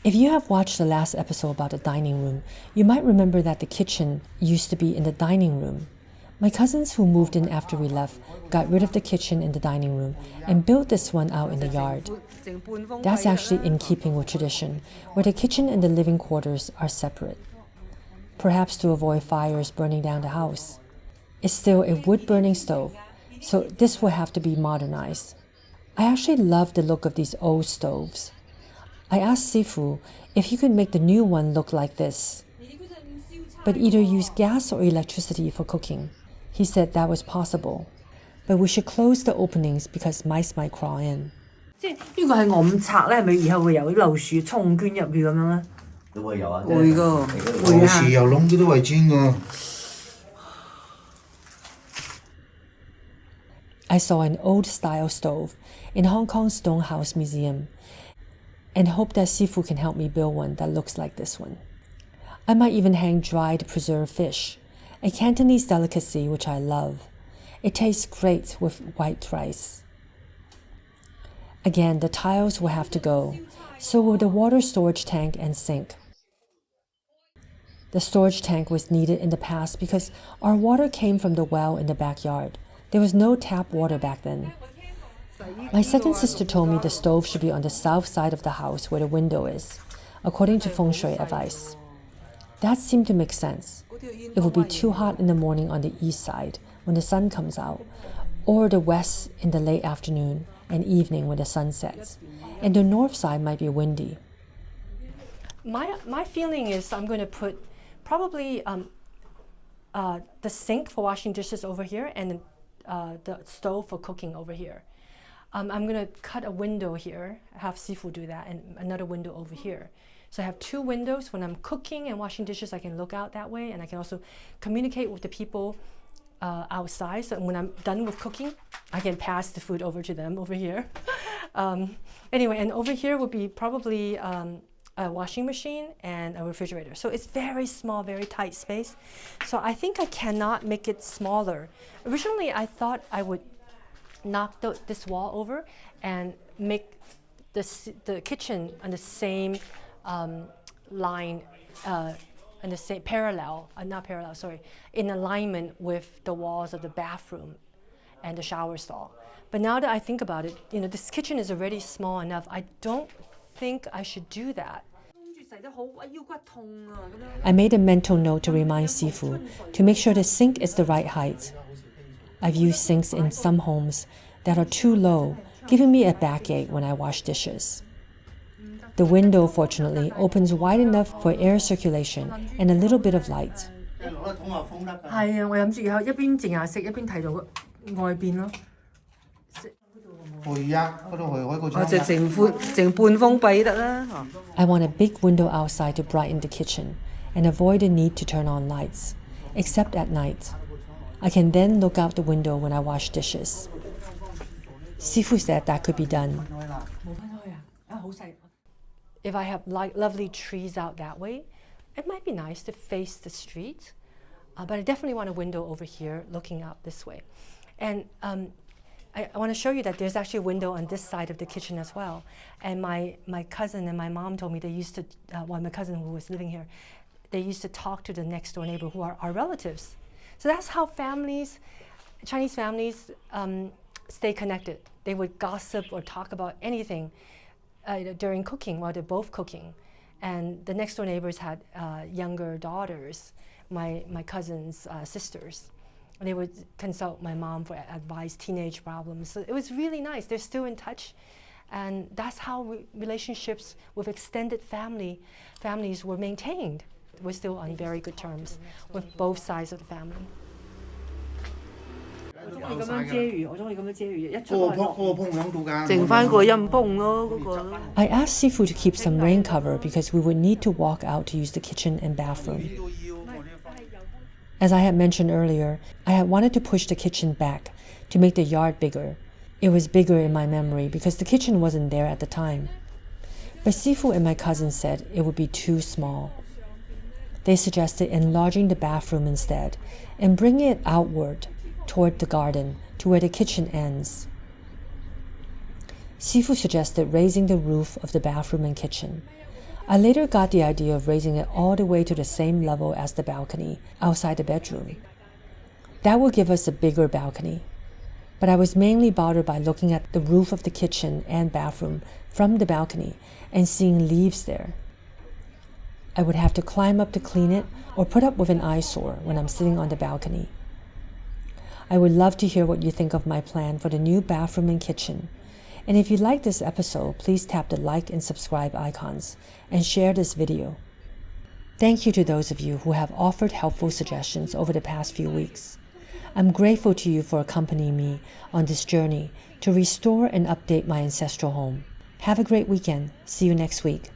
If you have watched the last episode about the dining room, you might remember that the kitchen used to be in the dining room. My cousins who moved in after we left got rid of the kitchen in the dining room and built this one out in the yard. That's actually in keeping with tradition, where the kitchen and the living quarters are separate. Perhaps to avoid fires burning down the house. It's still a wood-burning stove, so this will have to be modernized. I actually love the look of these old stoves. I asked Sifu if he could make the new one look like this, but either use gas or electricity for cooking. He said that was possible, but we should close the openings because mice might crawl in. 即係呢個係暗拆咧，係咪以後會有啲老鼠衝捐入去咁樣咧？都會有啊，會噶，會啊。有時又窿嗰啲位磚㗎。I saw an old-style stove in Hong Kong's Stonehouse Museum and hope that Sifu can help me build one that looks like this one. I might even hang dried preserved fish, a Cantonese delicacy which I love. It tastes great with white rice. Again, the tiles will have to go, so will the water storage tank and sink. The storage tank was needed in the past because our water came from the well in the backyard. There was no tap water back then. My second sister told me the stove should be on the south side of the house where the window is, according to feng shui advice. That seemed to make sense. It would be too hot in the morning on the east side when the sun comes out, or the west in the late afternoon and evening when the sun sets, and the north side might be windy. My feeling is I'm going to put probably the sink for washing dishes over here and the stove for cooking over here. I'm going to cut a window here, have Sifu do that, and another window over here. So I have two windows. When I'm cooking and washing dishes, I can look out that way, and I can also communicate with the people outside. So when I'm done with cooking, I can pass the food over to them over here. Anyway, and over here would be probably a washing machine and a refrigerator. So it's very small, very tight space. So I think I cannot make it smaller. Originally, I thought I would knock this wall over and make the kitchen on the same line, and the same in alignment with the walls of the bathroom and the shower stall. But now that I think about it, this kitchen is already small enough. I don't think I should do that. I made a mental note to remind Sifu to make sure the sink is the right height. I've used sinks in some homes that are too low, giving me a backache when I wash dishes. The window, fortunately, opens wide enough for air circulation and a little bit of light. 係啊，我諗住以後一邊靜下食，一邊睇到外邊咯。會啊，嗰度去開個窗。我就淨半封閉得啦。I want a big window outside to brighten the kitchen and avoid the need to turn on lights, except at night. I can then look out the window when I wash dishes. Sifu said that could be done. If I have lovely trees out that way, it might be nice to face the street, but I definitely want a window over here looking out this way. And I want to show you that there's actually a window on this side of the kitchen as well. And my cousin and my mom told me they used to, my cousin who was living here, they used to talk to the next door neighbor who are our relatives. So that's how families, Chinese families, stay connected. They would gossip or talk about anything during cooking while they're both cooking. And the next door neighbors had younger daughters, my cousin's sisters. They would consult my mom for advice, teenage problems. So it was really nice. They're still in touch. And that's how relationships with extended families were maintained. We're still on very good terms with both sides of the family. I asked Sifu to keep some rain cover because we would need to walk out to use the kitchen and bathroom. As I had mentioned earlier, I had wanted to push the kitchen back to make the yard bigger. It was bigger in my memory because the kitchen wasn't there at the time. But Sifu and my cousin said it would be too small. They suggested enlarging the bathroom instead and bringing it outward toward the garden to where the kitchen ends. Sifu suggested raising the roof of the bathroom and kitchen. I later got the idea of raising it all the way to the same level as the balcony outside the bedroom. That will give us a bigger balcony. But I was mainly bothered by looking at the roof of the kitchen and bathroom from the balcony and seeing leaves there. I would have to climb up to clean it or put up with an eyesore when I'm sitting on the balcony. I would love to hear what you think of my plan for the new bathroom and kitchen. And if you like this episode, please tap the like and subscribe icons and share this video. Thank you to those of you who have offered helpful suggestions over the past few weeks. I'm grateful to you for accompanying me on this journey to restore and update my ancestral home. Have a great weekend. See you next week.